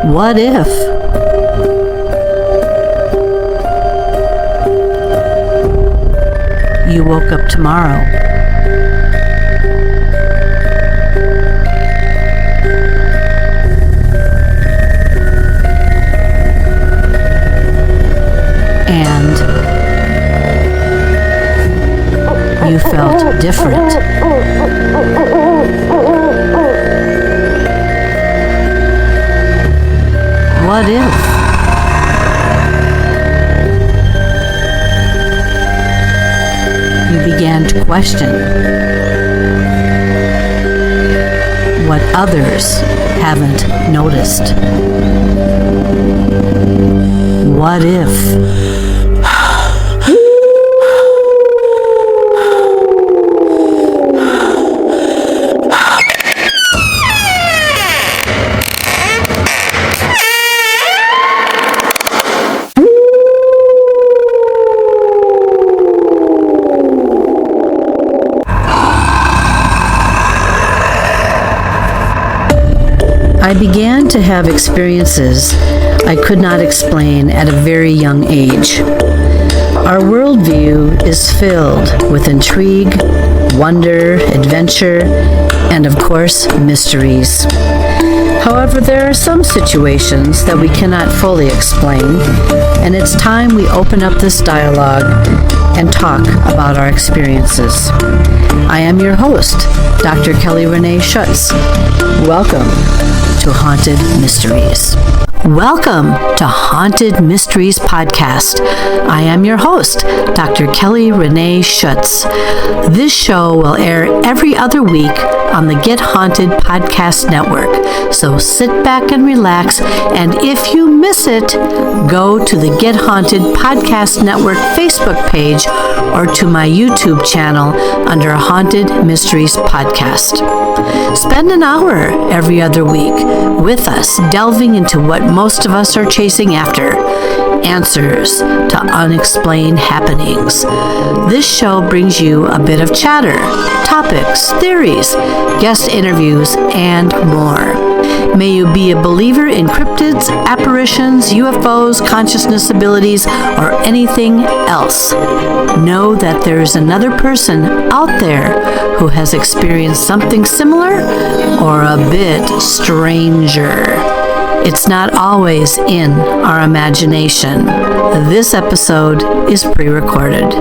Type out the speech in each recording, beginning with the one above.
What if? You woke up tomorrow and you felt different. What if? You began to question what others haven't noticed. What if? I began to have experiences I could not explain at a very young age. Our worldview is filled with intrigue, wonder, adventure, and of course, mysteries. However, there are some situations that we cannot fully explain, and it's time we open up this dialogue and talk about our experiences. I am your host, Dr. Kelly Renee Schutz. Welcome to Haunted Mysteries. Welcome to Haunted Mysteries Podcast. I am your host, Dr. Kelly Renee Schutz. This show will air every other week on the Get Haunted Podcast Network. So sit back and relax, and if you miss it, go to the Get Haunted Podcast Network Facebook page or to my YouTube channel under Haunted Mysteries Podcast. Spend an hour every other week with us, delving into what most of us are chasing after, answers to unexplained happenings. This show brings you a bit of chatter, topics, theories, guest interviews, and more. May you be a believer in cryptids, apparitions, UFOs, consciousness abilities, or anything else. Know that there is another person out there who has experienced something similar or a bit stranger. It's not always in our imagination. This episode is pre-recorded.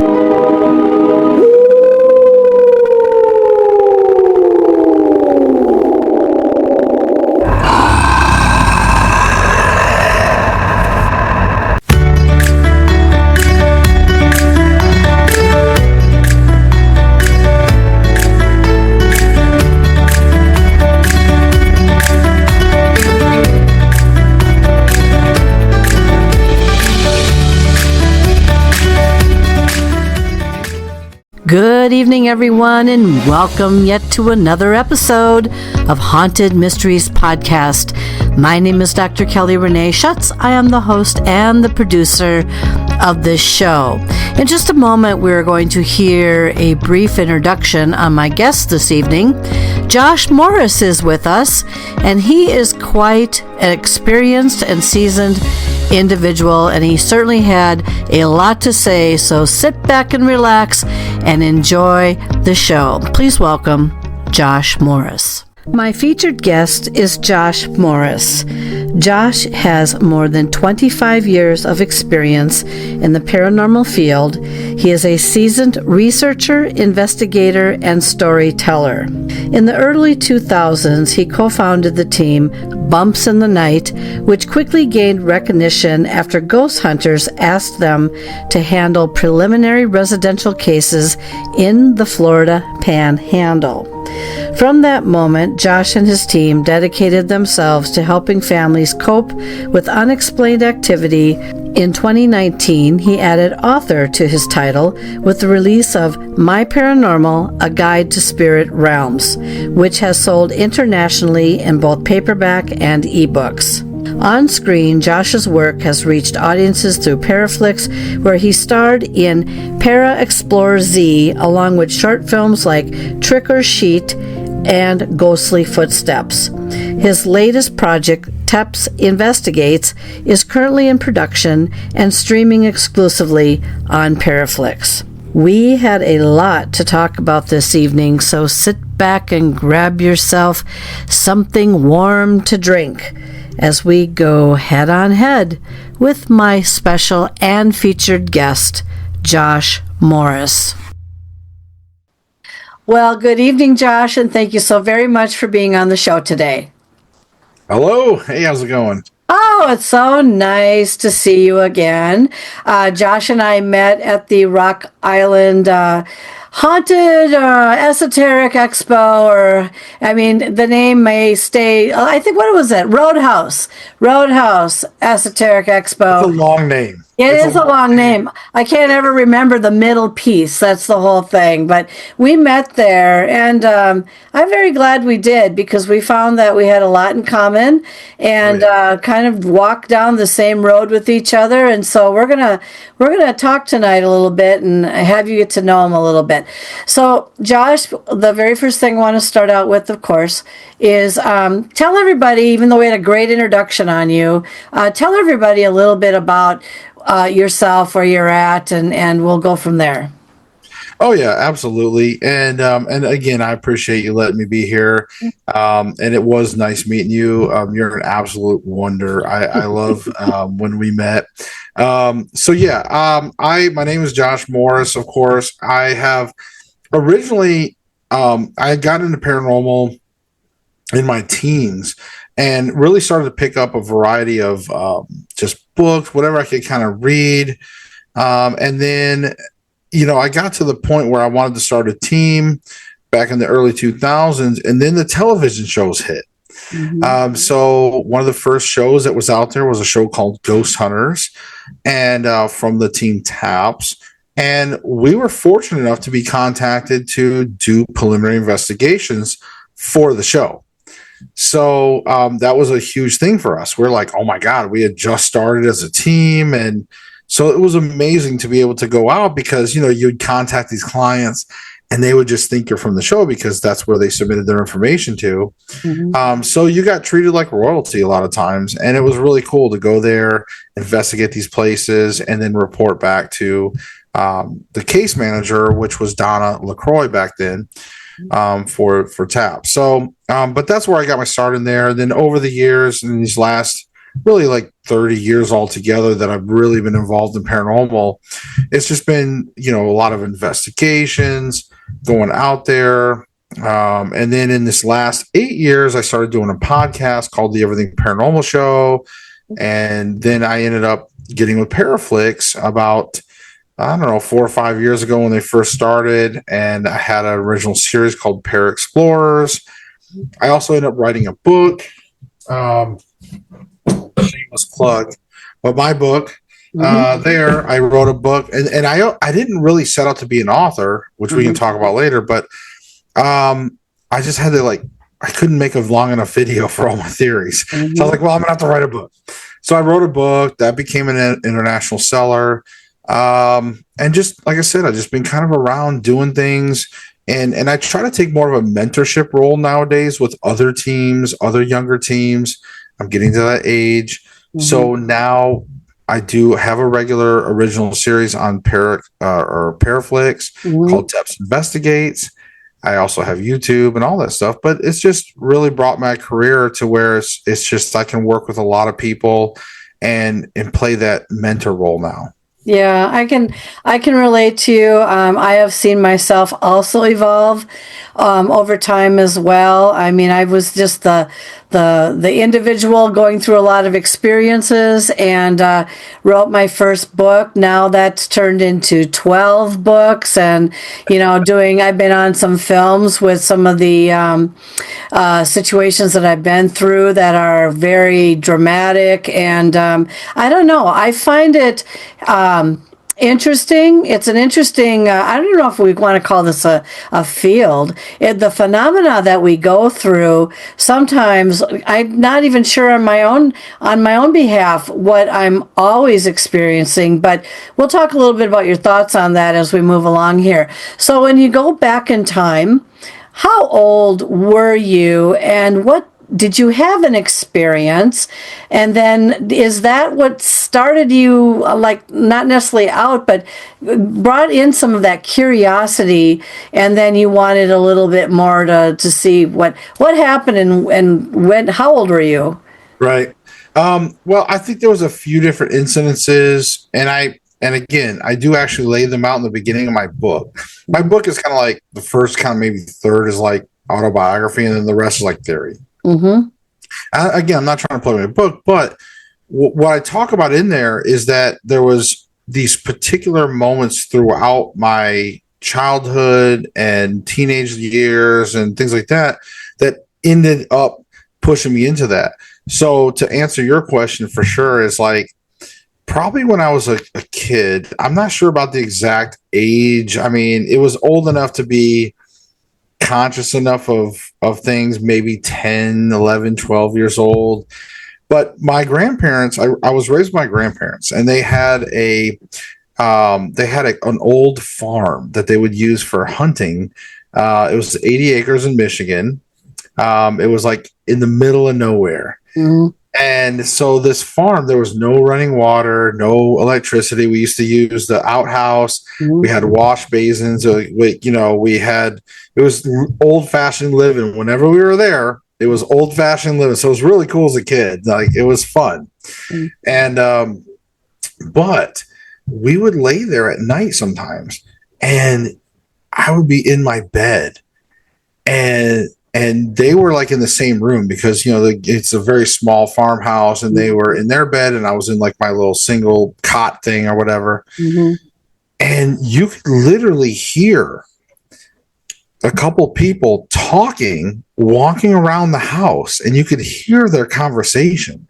Good evening, everyone, and welcome yet to another episode of Haunted Mysteries Podcast. My name is Dr. Kelly Renee Schutz. I am the host and the producer of this show. In just a moment, we're going to hear a brief introduction on my guest this evening. Josh Morris is with us, and he is quite an experienced and seasoned individual, and he certainly had a lot to say, so sit back and relax and enjoy the show. Please welcome Josh Morris. My featured guest is Josh Morris. Josh has more than 25 years of experience in the paranormal field. He is a seasoned researcher, investigator, and storyteller. In the early 2000s, he co-founded the team Bumps in the Night, which quickly gained recognition after ghost hunters asked them to handle preliminary residential cases in the Florida Panhandle. From that moment, Josh and his team dedicated themselves to helping families cope with unexplained activity. In 2019, he added author to his title with the release of My Paranormal, A Guide to Spirit Realms, which has sold internationally in both paperback and ebooks. On screen, Josh's work has reached audiences through PARAFlixx, where he starred in Para Explore Z, along with short films like Trick or Sheet and Ghostly Footsteps. His latest project, TEPS Investigates, is currently in production and streaming exclusively on PARAFlixx. We had a lot to talk about this evening, so sit back and grab yourself something warm to drink as we go head on head with my special and featured guest, Josh Morris. Well, good evening, Josh, and thank you so very much for being on the show today. Hello. Hey, how's it going? Oh, it's so nice to see you again. Josh and I met at the Rock Island Haunted Esoteric Expo, or, I mean, the name may stay, I think, what was it? Roadhouse Esoteric Expo. It's a long name. It is a long name. I can't ever remember the middle piece. That's the whole thing. But we met there, and I'm very glad we did, because we found that we had a lot in common and kind of walked down the same road with each other. And so we're gonna talk tonight a little bit and have you get to know him a little bit. So, Josh, the very first thing I want to start out with, of course, is tell everybody, even though we had a great introduction on you, tell everybody a little bit about yourself, where you're at, and we'll go from there. Oh yeah, absolutely. And again, I appreciate you letting me be here. And it was nice meeting you. You're an absolute wonder. I love when we met. My name is Josh Morris. Of course, I have originally I got into paranormal in my teens and really started to pick up a variety of just books, whatever I could kind of read. And then, I got to the point where I wanted to start a team back in the early 2000s, and then the television shows hit. Mm-hmm. So one of the first shows that was out there was a show called Ghost Hunters, and from the team TEPS. And we were fortunate enough to be contacted to do preliminary investigations for the show. So that was a huge thing for us. We're like, oh my God, we had just started as a team. And so it was amazing to be able to go out, because, you'd contact these clients and they would just think you're from the show because that's where they submitted their information to. Mm-hmm. So you got treated like royalty a lot of times. And it was really cool to go there, investigate these places, and then report back to the case manager, which was Donna LaCroix back then. For TAP. So, but that's where I got my start in there. Then over the years, in these last really like 30 years altogether that I've really been involved in paranormal, it's just been, a lot of investigations, going out there. And then in this last 8 years, I started doing a podcast called the Everything Paranormal Show. And then I ended up getting with PARAFlixx about 4 or 5 years ago when they first started, and I had an original series called Para Explorers. I also ended up writing a book, shameless plug, but my book, there, I wrote a book, and I didn't really set out to be an author, which we can talk about later, but I just had to I couldn't make a long enough video for all my theories. So I was like, well, I'm gonna have to write a book. So I wrote a book that became an international seller. And just like I said, I've just been kind of around doing things, and I try to take more of a mentorship role nowadays with other teams, other younger teams. I'm getting to that age. Mm-hmm. So now I do have a regular original series on PARAFlixx called TEPS Investigates. I also have YouTube and all that stuff, but it's just really brought my career to where it's just, I can work with a lot of people and play that mentor role now. Yeah, I can relate to you. I have seen myself also evolve over time as well. I mean, I was just the individual going through a lot of experiences, and wrote my first book. Now that's turned into 12 books, and I've been on some films with some of the situations that I've been through that are very dramatic, and I don't know. I find it interesting. It's an interesting, I don't know if we want to call this a field. The phenomena that we go through, sometimes I'm not even sure on my own behalf what I'm always experiencing, but we'll talk a little bit about your thoughts on that as we move along here. So when you go back in time, how old were you, and what did you have an experience? And then is that what started you, like, not necessarily out, but brought in some of that curiosity, and then you wanted a little bit more to see what happened, and when, how old were you? Right. Well, I think there was a few different incidences, and again, I do actually lay them out in the beginning of my book. My book is kind of like the first kind of maybe third is like autobiography, and then the rest is like theory. Mm-hmm. Again, I'm not trying to play my book, but what I talk about in there is that there was these particular moments throughout my childhood and teenage years and things like that that ended up pushing me into that. So to answer your question for sure is like probably when I was a kid. I'm not sure about the exact age. I mean, it was old enough to be conscious enough of things, maybe 10, 11, 12 years old. But my grandparents, I was raised by my grandparents, and they had an old farm that they would use for hunting. It was 80 acres in Michigan. It was like in the middle of nowhere. Mm-hmm. And so this farm, there was no running water, no electricity. We used to use the outhouse. Mm-hmm. We had wash basins. It was old fashioned living. Whenever we were there, it was old fashioned living. So it was really cool as a kid. Like, it was fun. Mm-hmm. And, but we would lay there at night sometimes, and I would be in my bed, and they were like in the same room because, it's a very small farmhouse, and they were in their bed, and I was in like my little single cot thing or whatever. Mm-hmm. And you could literally hear a couple people talking, walking around the house, and you could hear their conversation.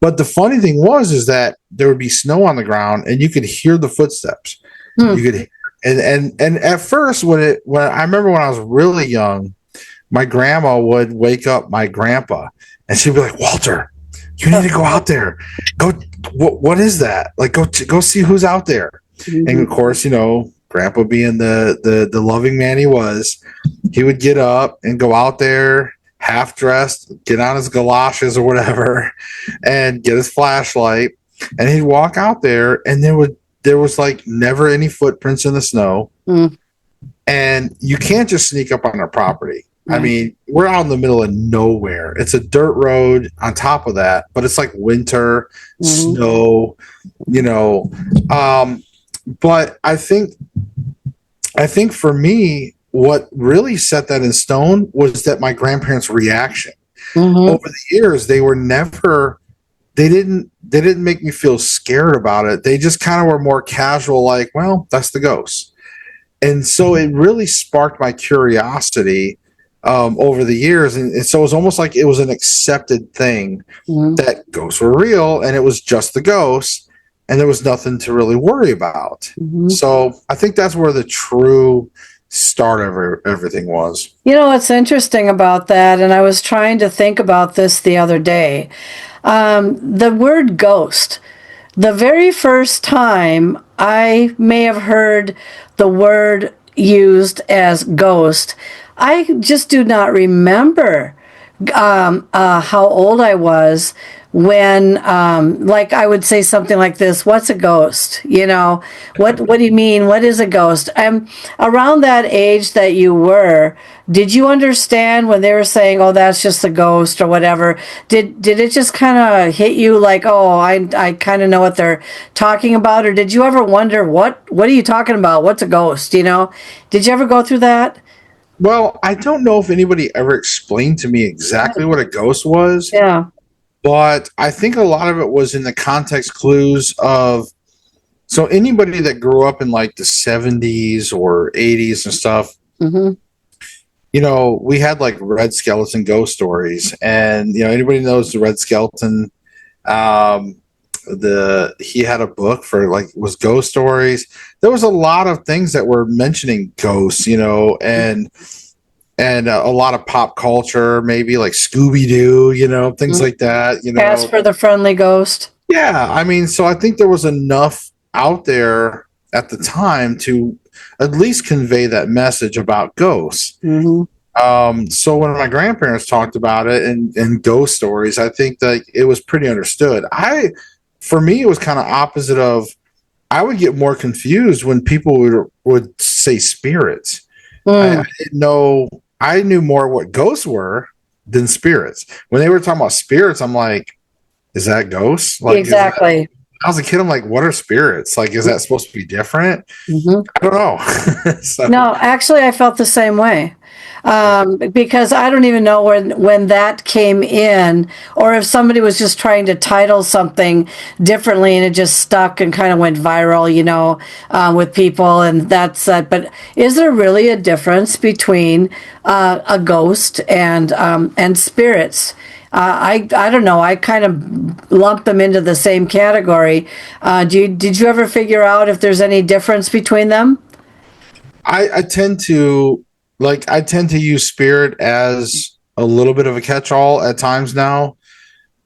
But the funny thing is that there would be snow on the ground, and you could hear the footsteps. You could, and at first when I remember when I was really young, my grandma would wake up my grandpa, and she'd be like, "Walter, you need to go out there. Go. What is that? Like, go see who's out there." Mm-hmm. And of course, grandpa being the loving man he was, he would get up and go out there half dressed, get on his galoshes or whatever, and get his flashlight, and he'd walk out there, and there was like never any footprints in the snow. Mm. And you can't just sneak up on our property. I mean, we're out in the middle of nowhere. It's a dirt road on top of that, but it's like winter, snow, but I think for me, what really set that in stone was that my grandparents' reaction. Mm-hmm. Over the years, they didn't make me feel scared about it. They just kind of were more casual, like, well, that's the ghost. And so it really sparked my curiosity over the years, and so it was almost like it was an accepted thing that ghosts were real, and it was just the ghosts, and there was nothing to really worry about. Mm-hmm. So I think that's where the true start of everything was. What's interesting about that, and I was trying to think about this the other day, the word ghost. The very first time I may have heard the word used as ghost, I just do not remember how old I was when, like, I would say something like this: "What's a ghost? What do you mean? What is a ghost?" Around that age that you were, did you understand when they were saying, "Oh, that's just a ghost," or whatever? Did it just kind of hit you like, "Oh, I kind of know what they're talking about," or did you ever wonder what are you talking about? What's a ghost? Did you ever go through that? Well, I don't know if anybody ever explained to me exactly what a ghost was. Yeah. But I think a lot of it was in the context clues of, so anybody that grew up in like the 70s or 80s and stuff, mm-hmm. We had like Red Skeleton ghost stories, and anybody knows the Red Skeleton, he had a book for like was ghost stories. There was a lot of things that were mentioning ghosts, and a lot of pop culture, maybe like Scooby-Doo, things like that. Casper the Friendly Ghost. Yeah, I mean, so I think there was enough out there at the time to at least convey that message about ghosts. Mm-hmm. So when my grandparents talked about it and ghost stories, I think that it was pretty understood. For me, it was kind of opposite of, I would get more confused when people would say spirits. I didn't know, I knew more what ghosts were than spirits. When they were talking about spirits, I'm like, is that ghosts? Like, Exactly. I was a kid, I'm like, what are spirits? Like, is that supposed to be different? I don't know. So, No, actually, I felt the same way. Because I don't even know when that came in, or if somebody was just trying to title something differently and it just stuck and kind of went viral, with people, and that's that. But is there really a difference between a ghost and spirits? I don't know. I kind of lump them into the same category. Did you ever figure out if there's any difference between them? I tend to use spirit as a little bit of a catch-all at times now,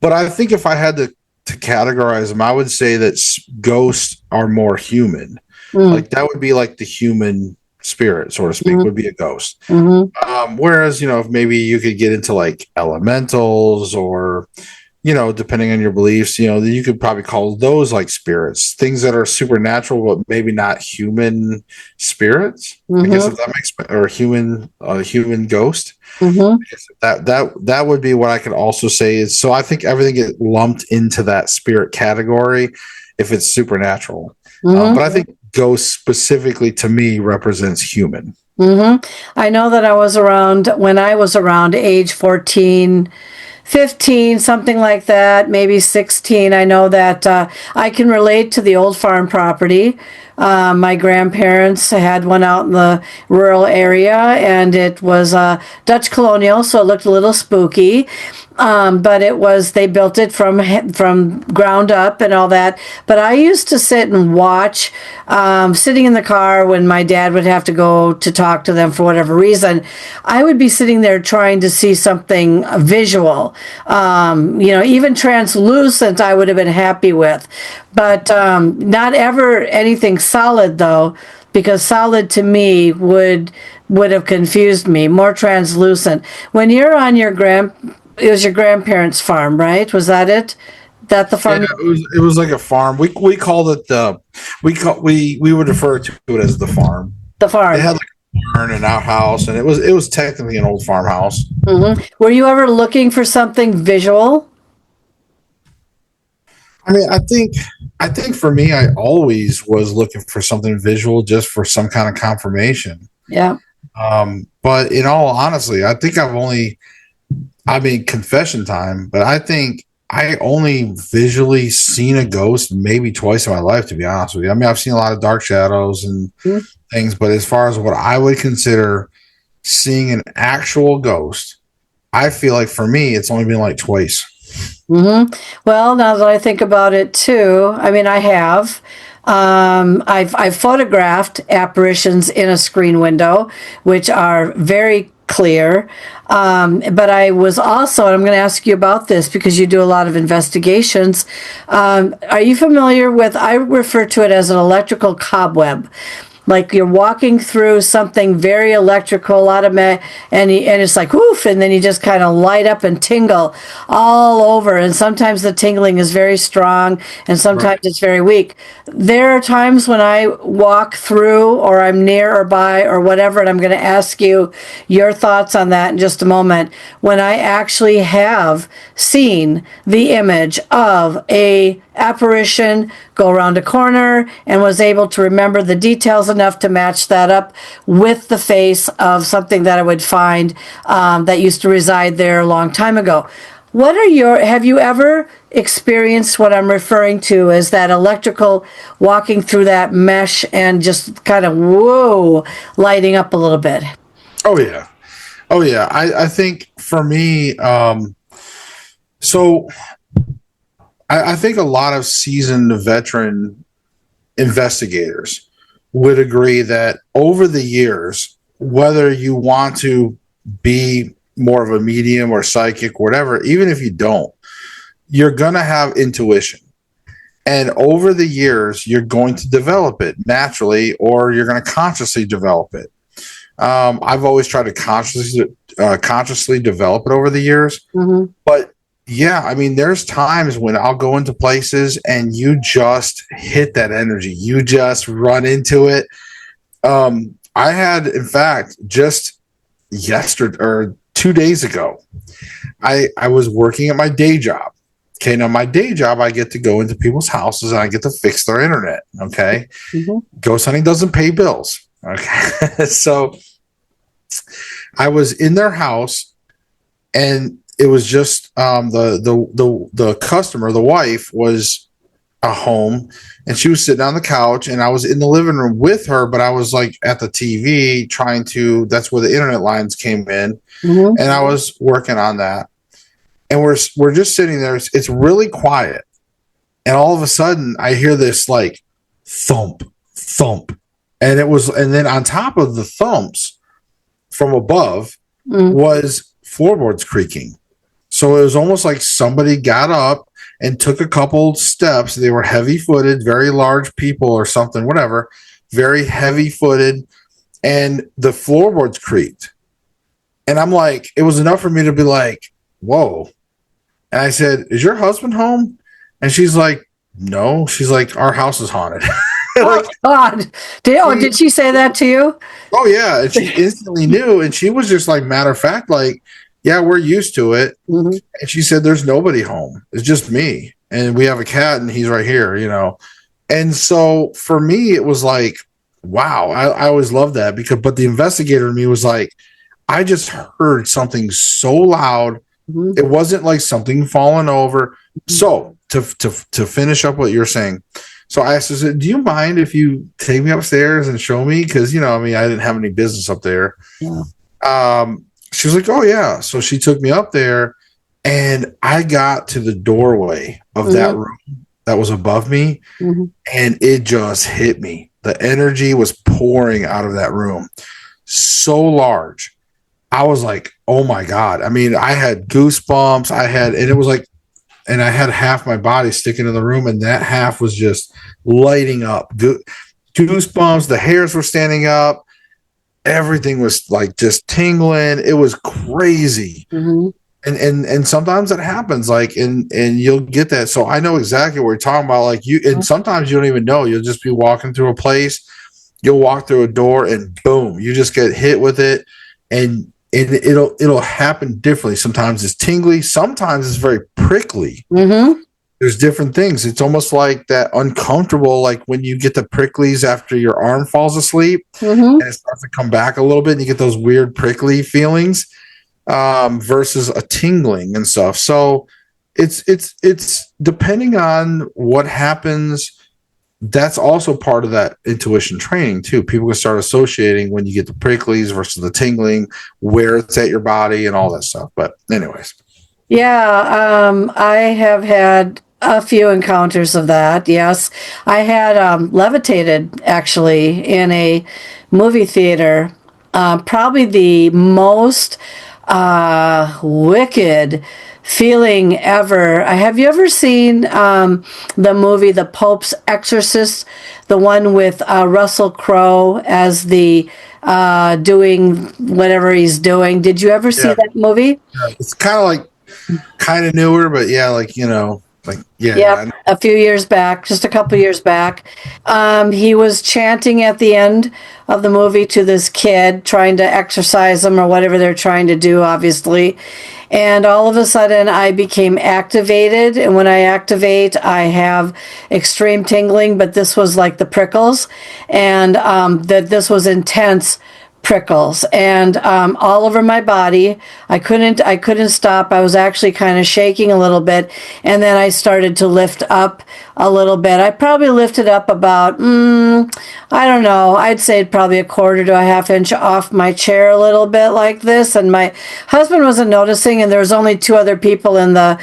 but I think if I had to categorize them, I would say that ghosts are more human. Like that would be like the human spirit, so to speak, would be a ghost. Whereas, if maybe you could get into like elementals or, depending on your beliefs, you could probably call those like spirits, things that are supernatural, but maybe not human spirits. I guess if that makes sense, or human ghost. I guess that would be what I could also say is, so I think everything gets lumped into that spirit category if it's supernatural. But I think ghost specifically to me represents human. I know that when I was around age 14, 15, something like that, maybe 16. I know that I can relate to the old farm property. My grandparents had one out in the rural area, and it was Dutch colonial, so it looked a little spooky. But they built it from ground up and all that. But I used to sit and watch, sitting in the car when my dad would have to go to talk to them for whatever reason. I would be sitting there trying to see something visual, even translucent. I would have been happy with, but not ever anything solid though, because solid to me would have confused me. More translucent. When you're on it was your grandparents' farm, right? Was that it? That the farm? Yeah, it was like a farm. We called it we would refer to it as the farm. The farm. It had like a barn and outhouse, and it was technically an old farmhouse. Were you ever looking for something visual? I mean, I think for me, I always was looking for something visual, just for some kind of confirmation. Yeah. But in all honesty, I think confession time, but I think I only visually seen a ghost maybe twice in my life, to be honest with you. I mean, I've seen a lot of dark shadows and things, but as far as what I would consider seeing an actual ghost, I feel like for me, it's only been like twice. Well, now that I think about it too, I mean, I have. I've photographed apparitions in a screen window, which are very clear. But I was also, and I'm going to ask you about this because you do a lot of investigations. Are you familiar with, I refer to it as an electrical cobweb. Like you're walking through something very electrical, a lot of and it's like woof, and then you just kind of light up and tingle all over. And sometimes the tingling is very strong, and sometimes it's very weak. There are times when I walk through, or I'm near or by, or whatever, and I'm going to ask you your thoughts on that in just a moment. When I actually have seen the image of a apparition go around a corner and was able to remember the details enough to match that up with the face of something that I would find that used to reside there a long time ago. Have you ever experienced what I'm referring to as that electrical walking through that mesh and just kind of lighting up a little bit? Oh yeah. I think for me, so I think a lot of seasoned veteran investigators would agree that over the years, whether you want to be more of a medium or psychic, whatever, even if you don't, you're going to have intuition. And over the years, you're going to develop it naturally, or you're going to consciously develop it. I've always tried to consciously develop it over the years. But yeah, I mean, there's times when I'll go into places and you just hit that energy. You just run into it. I had, in fact, just yesterday or 2 days ago, I was working at my day job. Okay, now my day job, I get to go into people's houses and I get to fix their internet. Okay, ghost hunting doesn't pay bills. Okay, so I was in their house, and it was just the customer, the wife, was at home, and she was sitting on the couch, and I was in the living room with her, but I was like at the TV trying to. That's where the internet lines came in, and I was working on that. And we're just sitting there. It's really quiet, and all of a sudden I hear this like thump, thump, and then on top of the thumps from above was floorboards creaking. So it was almost like somebody got up and took a couple steps. They were heavy-footed, very large people or something, whatever, very heavy-footed, and the floorboards creaked. And I'm like, it was enough for me to be like, whoa. And I said, is your husband home? And she's like, no. She's like, our house is haunted. Oh, God. Did she say that to you? Oh, yeah. And she instantly knew. And she was just like, matter of fact, like, yeah, we're used to it. And she said, there's nobody home. It's just me. And we have a cat and he's right here, you know. And so for me, it was like, wow, I always loved that but the investigator in me was like, I just heard something so loud. It wasn't like something falling over. So to finish up what you're saying, so I asked her, do you mind if you take me upstairs and show me? Because, you know, I mean, I didn't have any business up there. Yeah. She was like, oh, yeah. So she took me up there, and I got to the doorway of that room that was above me, and it just hit me. The energy was pouring out of that room so large. I was like, oh my God. I mean, I had goosebumps. I had half my body sticking in the room, and that half was just lighting up. Goosebumps. The hairs were standing up. Everything was like just tingling. It was crazy. And sometimes that happens, like, and you'll get that. So I know exactly what you're talking about. Like and sometimes you don't even know. You'll just be walking through a place. You'll walk through a door, and boom, you just get hit with it. And it'll happen differently. Sometimes it's tingly. Sometimes it's very prickly. There's different things. It's almost like that uncomfortable, like when you get the pricklies after your arm falls asleep, and it starts to come back a little bit, and you get those weird prickly feelings versus a tingling and stuff. So it's depending on what happens. That's also part of that intuition training too. People can start associating when you get the pricklies versus the tingling, where it's at your body and all that stuff. But anyways. Yeah, I have had a few encounters of that. Yes, I had levitated actually in a movie theater. Probably the most wicked feeling ever. Have you ever seen the movie The Pope's Exorcist, the one with Russell Crowe as the doing whatever he's doing? Did you ever see that movie? Yeah, it's kind of newer, but yeah, like, you know, like, yeah. Yeah, a few years back, just a couple years back, he was chanting at the end of the movie to this kid, trying to exorcise him or whatever they're trying to do, obviously. And all of a sudden, I became activated. And when I activate, I have extreme tingling, but this was like the prickles. And that this was intense prickles and all over my body. I couldn't stop. I was actually kind of shaking a little bit, and then I started to lift up a little bit. I probably lifted up about I don't know, I'd say probably a quarter to a half inch off my chair, a little bit like this, and my husband wasn't noticing, and there was only two other people in the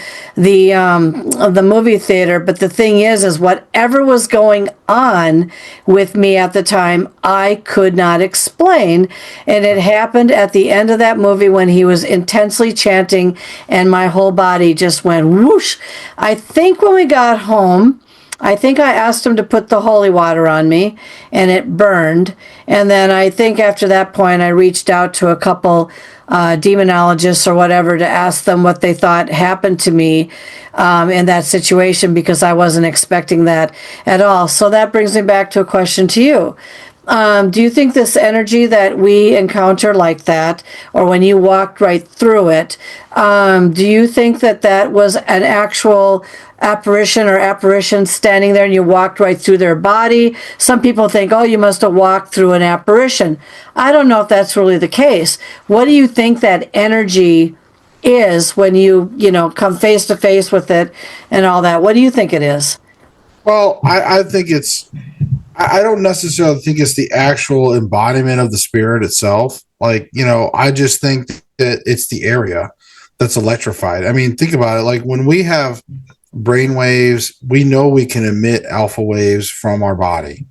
movie theater. But the thing is whatever was going on with me at the time, I could not explain. And it happened at the end of that movie when he was intensely chanting, and my whole body just went whoosh. I think when we got home, I think I asked him to put the holy water on me, and it burned. And then I think after that point, I reached out to a couple demonologists or whatever to ask them what they thought happened to me in that situation, because I wasn't expecting that at all. So that brings me back to a question to you. Do you think this energy that we encounter like that, or when you walked right through it, do you think that that was an actual apparition or apparitions standing there and you walked right through their body? Some people think, oh, you must have walked through an apparition. I don't know if that's really the case. What do you think that energy is when you come face to face with it and all that? What do you think it is? Well, I think I don't necessarily think it's the actual embodiment of the spirit itself. Like, I just think that it's the area that's electrified. I mean, think about it. Like when we have brain waves, we know we can emit alpha waves from our body.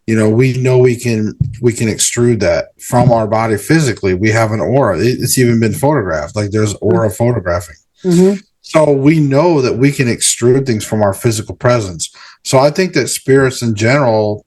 We know we can extrude that from our body physically. We have an aura. It's even been photographed. Like there's aura photographing. Mm-hmm. So we know that we can extrude things from our physical presence. So I think that spirits in general,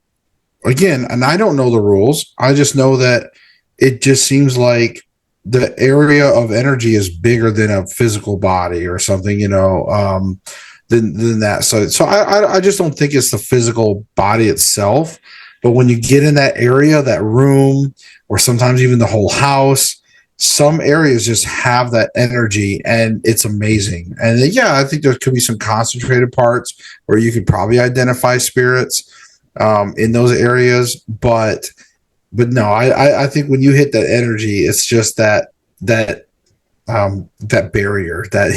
again, and I don't know the rules, I just know that it just seems like the area of energy is bigger than a physical body or something, than that. So I just don't think it's the physical body itself. But when you get in that area, that room, or sometimes even the whole house, some areas just have that energy, and it's amazing. And yeah, I think there could be some concentrated parts where you could probably identify spirits in those areas, but no, I think when you hit that energy, it's just that barrier, that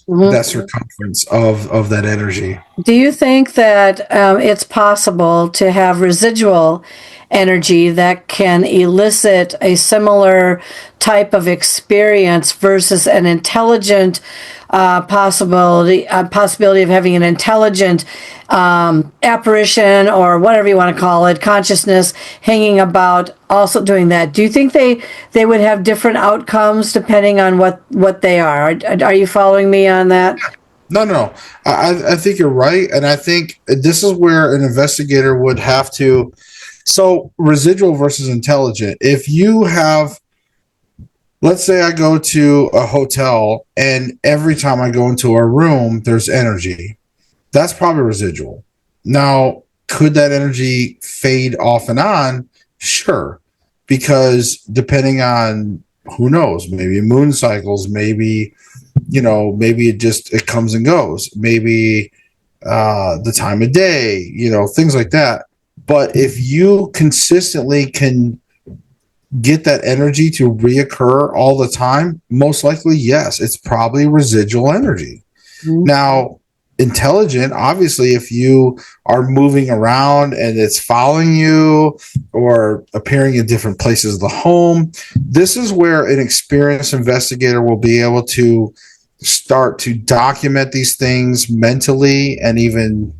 mm-hmm. that circumference of that energy. Do you think that it's possible to have residual energy that can elicit a similar type of experience versus an intelligent possibility of having an intelligent apparition, or whatever you want to call it, consciousness hanging about, also doing that? Do you think they would have different outcomes depending on what they are? Are you following me on that? No. I think you're right. And I think this is where an investigator would have to. So residual versus intelligent. If you have, let's say I go to a hotel and every time I go into a room, there's energy. That's probably residual. Now, could that energy fade off and on? Sure. Because depending on, who knows, maybe moon cycles, maybe it comes and goes. Maybe the time of day, things like that. But if you consistently can get that energy to reoccur all the time, most likely, yes, it's probably residual energy. Mm-hmm. Now, intelligent, obviously, if you are moving around and it's following you or appearing in different places of the home, this is where an experienced investigator will be able to start to document these things mentally, and even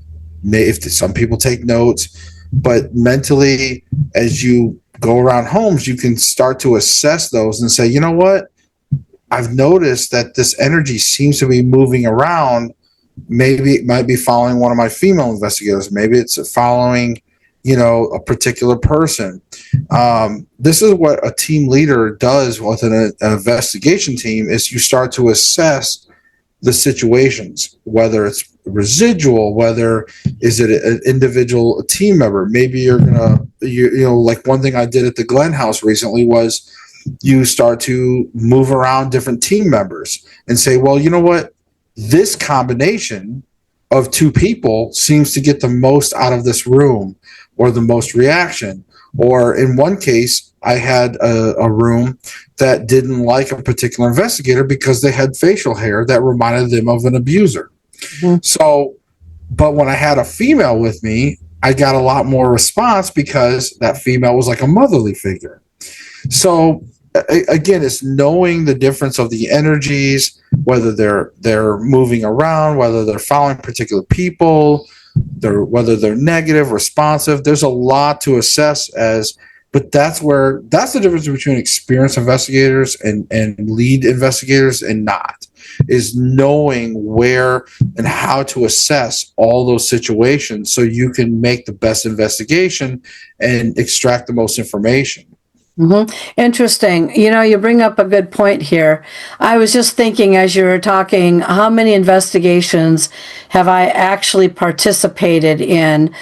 if some people take notes. But mentally, as you go around homes, you can start to assess those and say, you know what? I've noticed that this energy seems to be moving around. Maybe it might be following one of my female investigators. Maybe it's following, a particular person. This is what a team leader does with an investigation team, is you start to assess the situations, whether it's residual, whether is it an individual, a team member. Maybe you're gonna, like one thing I did at the Glen House recently was you start to move around different team members and say, well, you know what, this combination of two people seems to get the most out of this room, or the most reaction. Or in one case, I had a room that didn't like a particular investigator because they had facial hair that reminded them of an abuser. Mm-hmm. So, but when I had a female with me, I got a lot more response because that female was like a motherly figure. So again, it's knowing the difference of the energies, whether they're moving around, whether they're following particular people, whether they're negative, responsive. There's a lot to assess but that's the difference between experienced investigators and lead investigators and not. is knowing where and how to assess all those situations so you can make the best investigation and extract the most information. Interesting. You bring up a good point here. I was just thinking as you were talking, how many investigations have I actually participated in?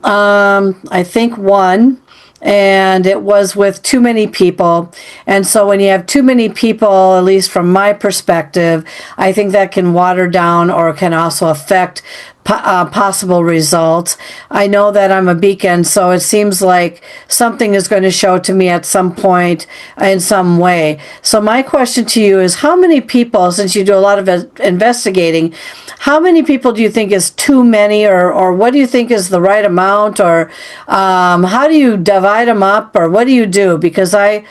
I think one, and it was with too many people. And so when you have too many people, at least from my perspective, I think that can water down or can also affect possible results. I know that I'm a beacon, so it seems like something is going to show to me at some point in some way. So my question to you is, how many people, since you do a lot of investigating, how many people do you think is too many, or what do you think is the right amount, or how do you divide them up, or what do you do? Because I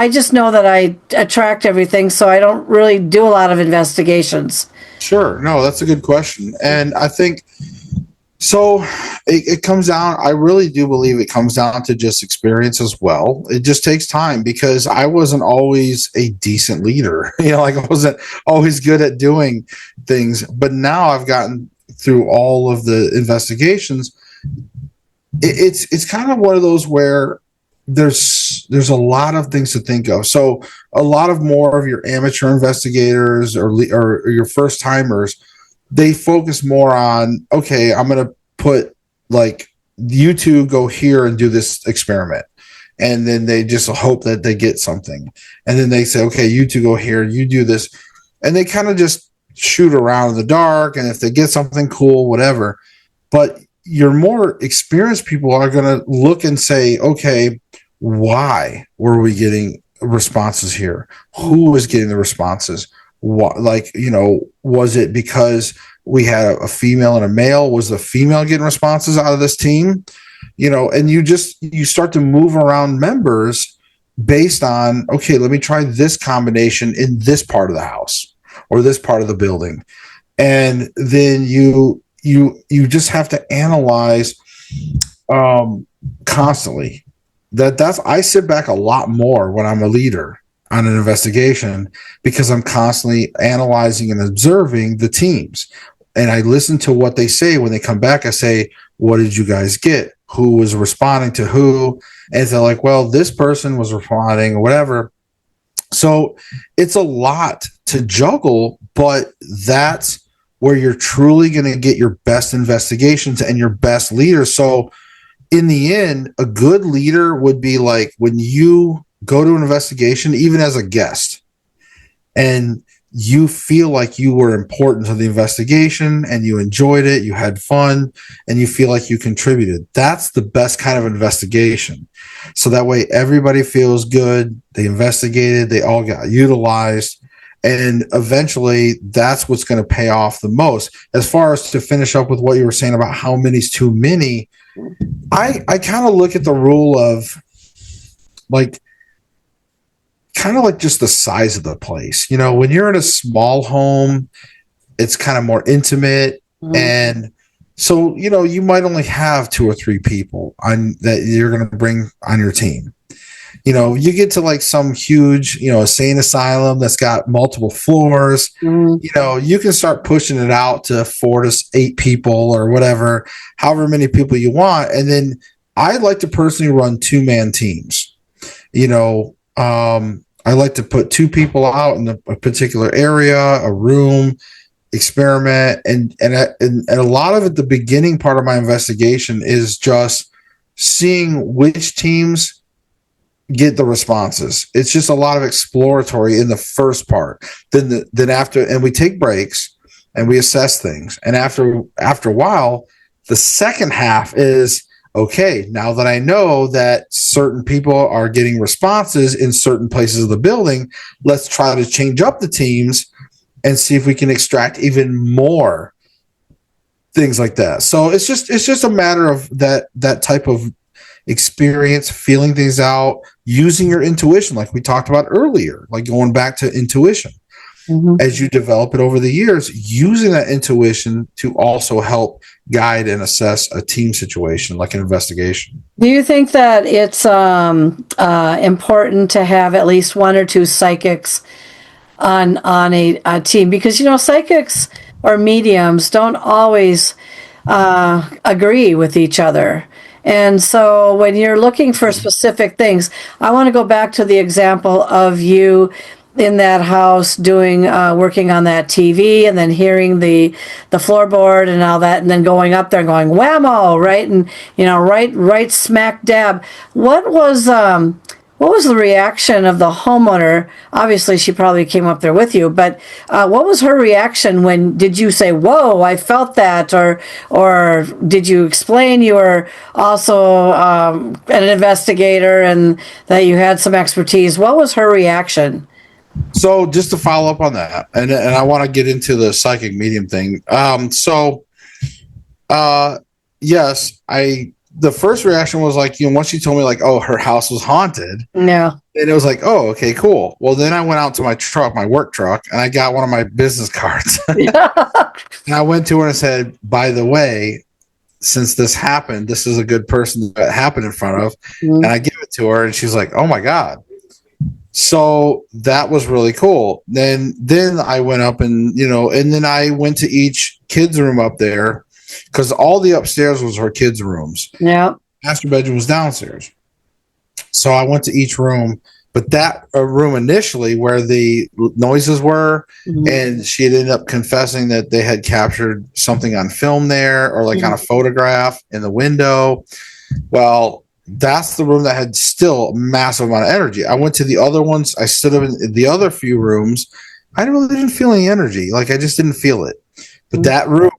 just know that I attract everything, so I don't really do a lot of investigations. Sure. No, that's a good question. And I think so it comes down, I really do believe it comes down to just experience as well. It just takes time because I wasn't always a decent leader. I wasn't always good at doing things. But now I've gotten through all of the investigations. It's kind of one of those where there's a lot of things to think of. So a lot of more of your amateur investigators or your first timers, they focus more on, okay, I'm going to put like you two go here and do this experiment. And then they just hope that they get something. And then they say, okay, you two go here, you do this. And they kind of just shoot around in the dark. And if they get something cool, whatever. But your more experienced people are going to look and say, okay, why were we getting responses here? Who was getting the responses? What, was it because we had a female and a male? Was the female getting responses out of this team? And you start to move around members based on, okay, let me try this combination in this part of the house or this part of the building. And then you just have to analyze constantly. I sit back a lot more when I'm a leader on an investigation because I'm constantly analyzing and observing the teams. And I listen to what they say when they come back. I say, what did you guys get? Who was responding to who? And they're like, well, this person was responding or whatever. So it's a lot to juggle, but that's where you're truly going to get your best investigations and your best leaders. So in the end, a good leader would be like when you go to an investigation, even as a guest, and you feel like you were important to the investigation and you enjoyed it, you had fun, and you feel like you contributed. That's the best kind of investigation. So that way everybody feels good. They investigated, they all got utilized. And eventually that's what's going to pay off the most. As far as to finish up with what you were saying about how many's too many, I kind of look at the rule of kind of like just the size of the place. When you're in a small home, it's kind of more intimate. Mm-hmm. And so, you might only have 2 or 3 people that you're going to bring on your team. You get to like some huge, insane asylum that's got multiple floors. Mm-hmm. You can start pushing it out to 4 to 8 people or whatever, however many people you want. And then I like to personally run 2-man teams. I like to put 2 people out in a particular area, a room, experiment. And a lot of it, the beginning part of my investigation is just seeing which teams get the responses. It's just a lot of exploratory in the first part. Then after, and we take breaks and we assess things. And after a while, the second half is, okay, now that I know that certain people are getting responses in certain places of the building, let's try to change up the teams and see if we can extract even more things like that. So it's just a matter of that type of experience, feeling things out, using your intuition, like we talked about earlier, like going back to intuition. Mm-hmm. As you develop it over the years, using that intuition to also help guide and assess a team situation, like an investigation. Do you think that it's important to have at least 1 or 2 psychics on a team, because psychics or mediums don't always agree with each other. And so when you're looking for specific things, I want to go back to the example of you in that house doing working on that TV, and then hearing the floorboard and all that, and then going up there and going whammo, right? And right smack dab. What was the reaction of the homeowner? Obviously, she probably came up there with you, but what was her reaction when, did you say, whoa, I felt that, or did you explain you were also an investigator and that you had some expertise? What was her reaction? So just to follow up on that, and I want to get into the psychic medium thing. Yes, the first reaction was like, once she told me like, oh, her house was haunted. Yeah. And it was like, oh, okay, cool. Well, then I went out to my truck, my work truck, and I got one of my business cards. And I went to her and said, by the way, since this happened, this is a good person that happened in front of. And I give it to her, and she's like, oh my God. So that was really cool. Then I went up and then I went to each kid's room up there, because all the upstairs was her kids' rooms. Yeah. Master bedroom was downstairs. So I went to each room, but that room initially where the noises were, and she had ended up confessing that they had captured something on film there, or like on a photograph in the window. Well, that's the room that had still a massive amount of energy. I went to the other ones. I stood up in the other few rooms. I really didn't feel any energy. Like, I just didn't feel it. But that room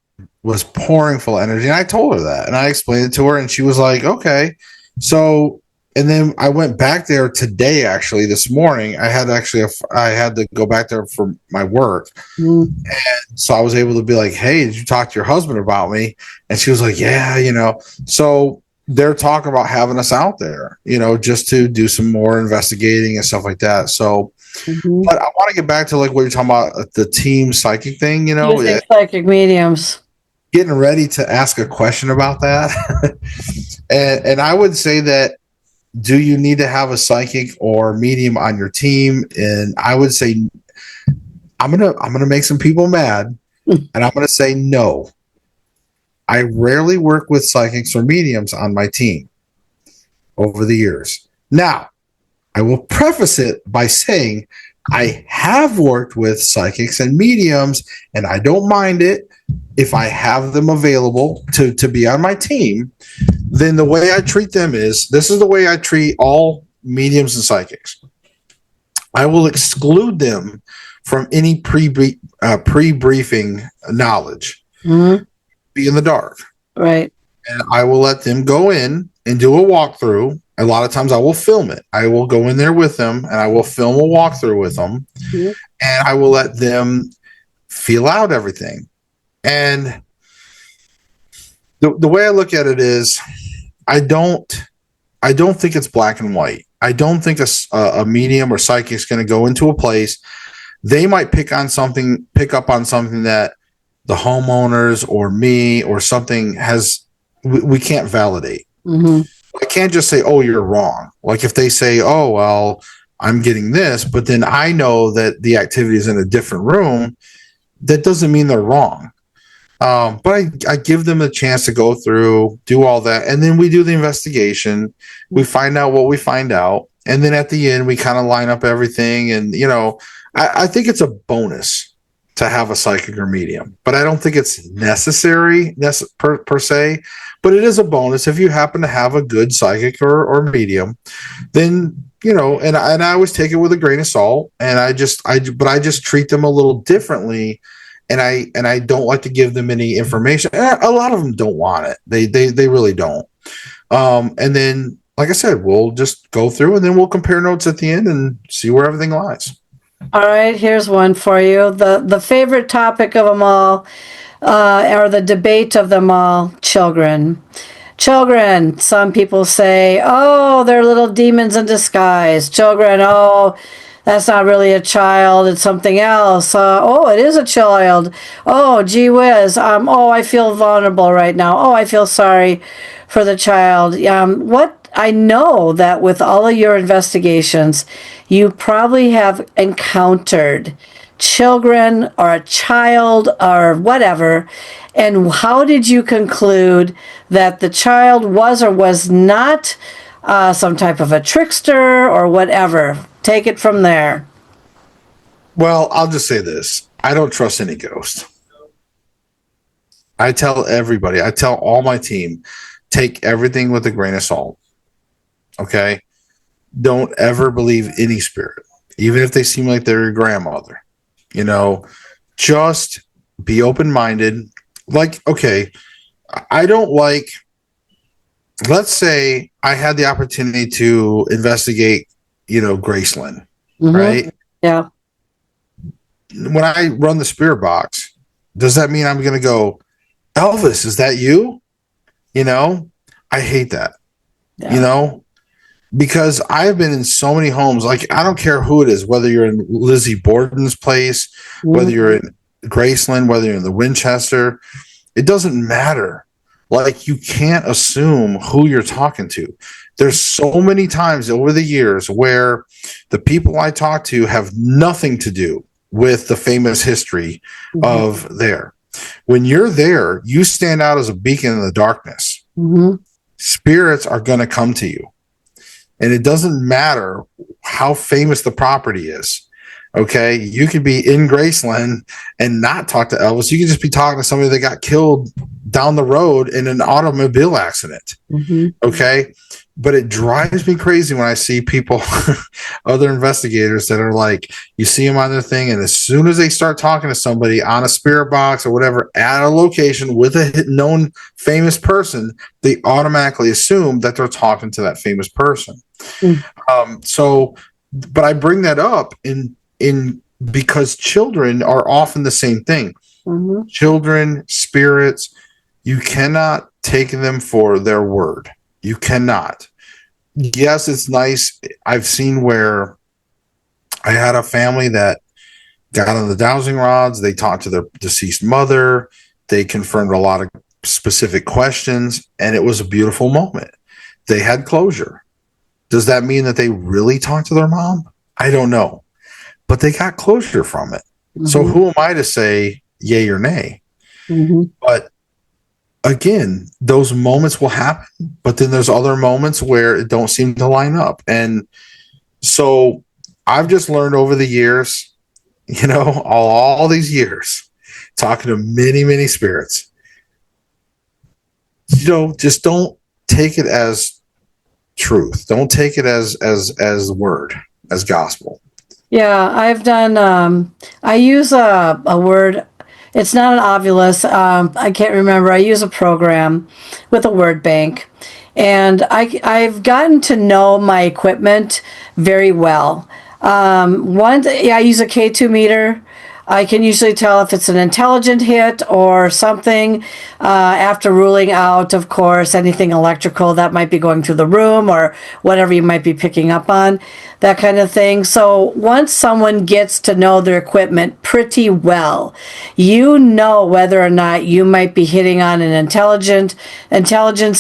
was pouring full of energy. And I told her that, and I explained it to her, and she was like, okay. So, and then I went back there today, actually, this morning. I had to go back there for my work. And so I was able to be like, hey, did you talk to your husband about me? And she was like, yeah, So they're talking about having us out there, just to do some more investigating and stuff like that. So, but I want to get back to like what you're talking about, the team psychic thing, psychic mediums. Getting ready to ask a question about that. and I would say that, do you need to have a psychic or medium on your team? And I would say, I'm going to make some people mad, and I'm going to say no. I rarely work with psychics or mediums on my team over the years. Now, I will preface it by saying I have worked with psychics and mediums, and I don't mind it if I have them available to be on my team. Then the way I treat them this is the way I treat all mediums and psychics. I will exclude them from any pre-briefing knowledge. Be in the dark. Right. And I will let them go in and do a walkthrough. A lot of times I will film it. I will go in there with them, and I will film a walkthrough with them. And I will let them feel out everything. And the way I look at it is, I don't think it's black and white. I don't think a medium or psychic is going to go into a place. They might pick up on something that the homeowners or me or something we can't validate. I can't just say, oh, you're wrong. Like if they say, oh, well, I'm getting this, but then I know that the activity is in a different room, that doesn't mean they're wrong. But I give them a chance to go through, do all that. And then we do the investigation. We find out what we find out. And then at the end, we kind of line up everything. And, I think it's a bonus to have a psychic or medium, but I don't think it's necessary per se, but it is a bonus. If you happen to have a good psychic or medium, then, and I always take it with a grain of salt, and I just treat them a little differently. And I don't like to give them any information. A lot of them don't want it. They really don't. And then, like I said, we'll just go through, and then we'll compare notes at the end and see where everything lies. All right, here's one for you. The favorite topic of them all, or the debate of them all, children. Children, some people say, oh, they're little demons in disguise. Children, oh, that's not really a child, it's something else. Oh, it is a child. Oh, gee whiz. Oh, I feel vulnerable right now. Oh, I feel sorry for the child. I know that with all of your investigations, you probably have encountered children or a child or whatever. And how did you conclude that the child was or was not some type of a trickster or whatever? Take it from there. Well, I'll just say this. I don't trust any ghost. I tell everybody, I tell all my team, take everything with a grain of salt. Okay? Don't ever believe any spirit, even if they seem like they're your grandmother. You know, just be open-minded. Like, okay, I don't like, let's say I had the opportunity to investigate, Graceland, right? Yeah. When I run the spirit box, does that mean I'm going to go, Elvis, is that you? I hate that, because I've been in so many homes. Like, I don't care who it is, whether you're in Lizzie Borden's place, whether you're in Graceland, whether you're in the Winchester, it doesn't matter. Like, you can't assume who you're talking to. There's so many times over the years where the people I talk to have nothing to do with the famous history of there. When you're there, you stand out as a beacon in the darkness. Spirits are going to come to you. And it doesn't matter how famous the property is. Okay. You could be in Graceland and not talk to Elvis. You could just be talking to somebody that got killed down the road in an automobile accident. Okay. But it drives me crazy when I see people, other investigators that are like, you see them on their thing, and as soon as they start talking to somebody on a spirit box or whatever at a location with a known famous person, they automatically assume that they're talking to that famous person. But I bring that up in because children are often the same thing. Children, spirits, you cannot take them for their word. You cannot. Yes, it's nice. I've seen where I had a family that got on the dowsing rods. They talked to their deceased mother. They confirmed a lot of specific questions, and it was a beautiful moment. They had closure. Does that mean that they really talked to their mom? I don't know. But they got closure from it. So who am I to say yay or nay? But again, those moments will happen, but then there's other moments where it don't seem to line up. And so I've just learned over the years, all these years, talking to many, many spirits, just don't take it as truth. Don't take it as word, as gospel. Yeah, I've done, I use a word. It's not an Ovilus. I can't remember. I use a program with a word bank. And I've gotten to know my equipment very well. I use a K2 meter. I can usually tell if it's an intelligent hit or something after ruling out, of course, anything electrical that might be going through the room or whatever you might be picking up on, that kind of thing. So once someone gets to know their equipment pretty well, you know whether or not you might be hitting on an intelligence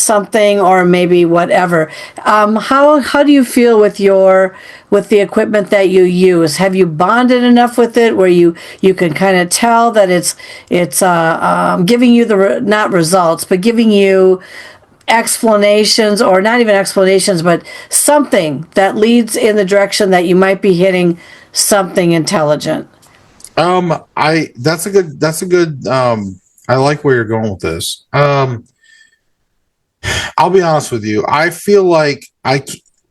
something or maybe whatever. How do you feel with the equipment that you use? Have you bonded enough with it where you can kind of tell that it's giving you not results, but giving you explanations, or not even explanations, but something that leads in the direction that you might be hitting something intelligent? That's a good I like where you're going with this. I'll be honest with you. I feel like I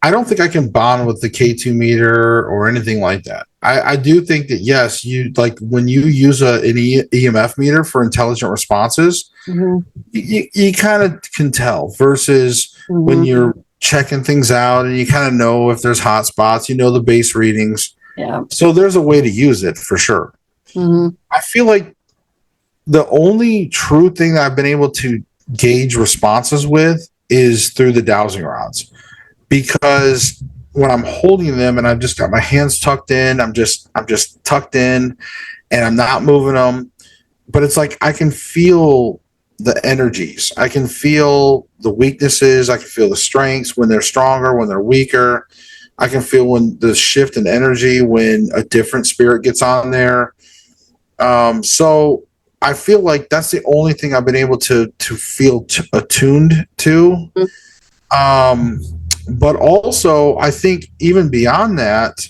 don't think I can bond with the K2 meter or anything like that. I do think that, yes, you like when you use an EMF meter for intelligent responses, you kind of can tell versus when you're checking things out and you kind of know if there's hot spots, the base readings. Yeah. So there's a way to use it for sure. I feel like the only true thing that I've been able to gauge responses with is through the dowsing rods. Because when I'm holding them and I've just got my hands tucked in, I'm just tucked in and I'm not moving them. But it's like I can feel the energies. I can feel the weaknesses. I can feel the strengths when they're stronger, when they're weaker. I can feel when the shift in energy, when a different spirit gets on there. So I feel like that's the only thing I've been able to feel attuned to. But also, I think even beyond that,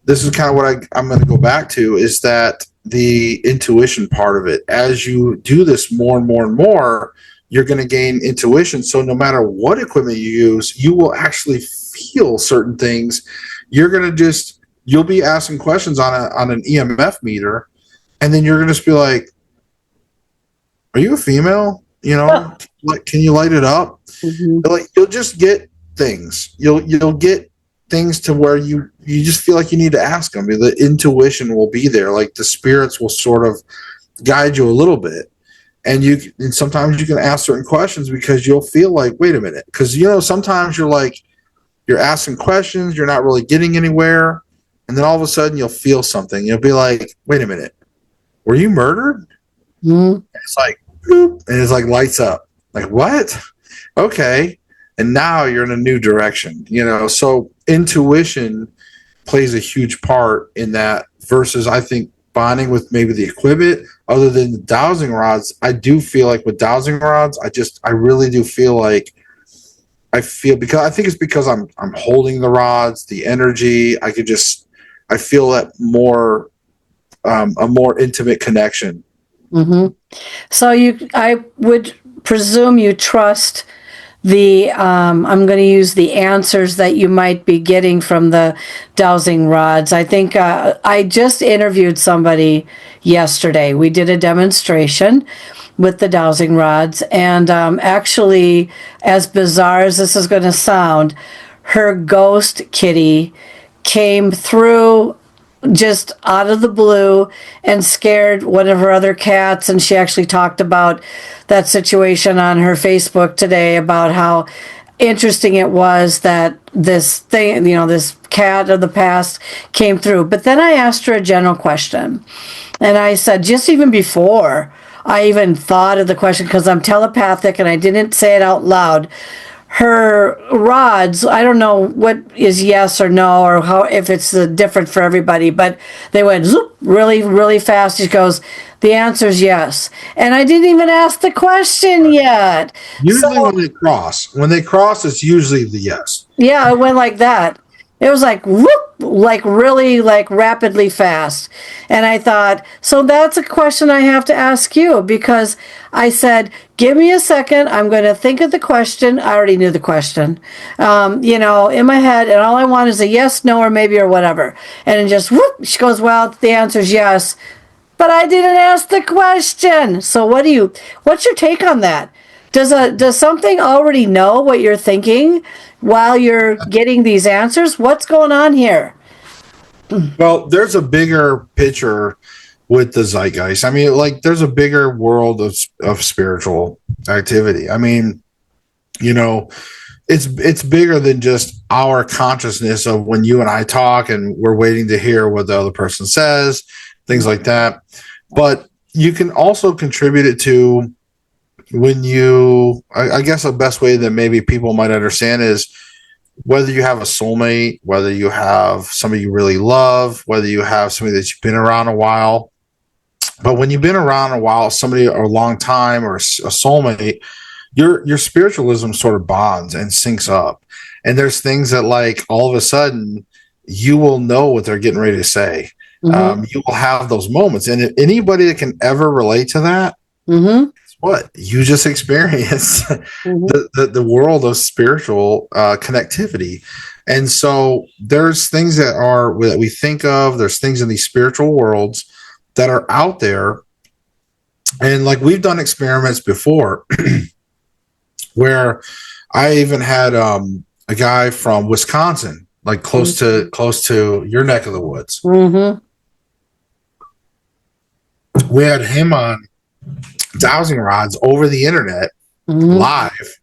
this is kind of what I'm going to go back to, is that the intuition part of it. As you do this more and more and more, you're going to gain intuition. So no matter what equipment you use, you will actually feel certain things. You'll be asking questions on an EMF meter, and then you're going to just be like, "Are you a female? Like, can you light it up?" Mm-hmm. Like, you'll just get things. You'll get things to where you just feel like you need to ask them. The intuition will be there. Like, the spirits will sort of guide you a little bit. And sometimes you can ask certain questions because you'll feel like, wait a minute. Because, sometimes you're asking questions, you're not really getting anywhere. And then all of a sudden you'll feel something. You'll be like, wait a minute, were you murdered? Mm-hmm. It's like, boop, and it's like lights up. Like, what? Okay. And now you're in a new direction, So intuition plays a huge part in that, versus, I think, bonding with maybe the equipment. Other than the dowsing rods, I do feel like with dowsing rods, I really do feel like because I think it's because I'm holding the rods, the energy. I feel that more, a more intimate connection. Mm-hmm. So I would presume you trust I'm going to use the answers that you might be getting from the dowsing rods. I think I just interviewed somebody yesterday. We did a demonstration with the dowsing rods, and actually, as bizarre as this is going to sound, her ghost kitty came through just out of the blue and scared one of her other cats. And she actually talked about that situation on her Facebook today, about how interesting it was that this thing, this cat of the past came through. But then I asked her a general question, and I said, just even before I even thought of the question, because I'm telepathic and I didn't say it out loud, her rods, I don't know what is yes or no, or how, if it's different for everybody, but they went zoop really, really fast. She goes, the answer is yes. And I didn't even ask the question yet. Usually when they cross, it's usually the yes. Yeah, it went like that. It was like whoop, like really like rapidly fast. And I thought, so that's a question I have to ask you, because I said, give me a second. I'm going to think of the question. I already knew the question, in my head. And all I want is a yes, no, or maybe, or whatever. And then just whoop, she goes, well, the answer is yes. But I didn't ask the question. So what's your take on that? Does something already know what you're thinking while you're getting these answers? What's going on here? Well, there's a bigger picture with the zeitgeist. I mean, like, there's a bigger world of spiritual activity. I mean, it's bigger than just our consciousness of when you and I talk and we're waiting to hear what the other person says, things like that. But you can also contribute it to when I guess the best way that maybe people might understand is whether you have a soulmate, whether you have somebody you really love, whether you have somebody that you've been around a while. But when you've been around a while, somebody or a long time, or a soulmate, your spiritualism sort of bonds and syncs up. And there's things that, like, all of a sudden you will know what they're getting ready to say. Mm-hmm. You will have those moments. And anybody that can ever relate to that, mm-hmm. What you just experienced, mm-hmm. the world of spiritual connectivity. And so there's things that we think of, there's things in these spiritual worlds that are out there. And like, we've done experiments before where I even had a guy from Wisconsin, like close to your neck of the woods. Mm-hmm. We had him on dowsing rods over the internet, mm-hmm. live,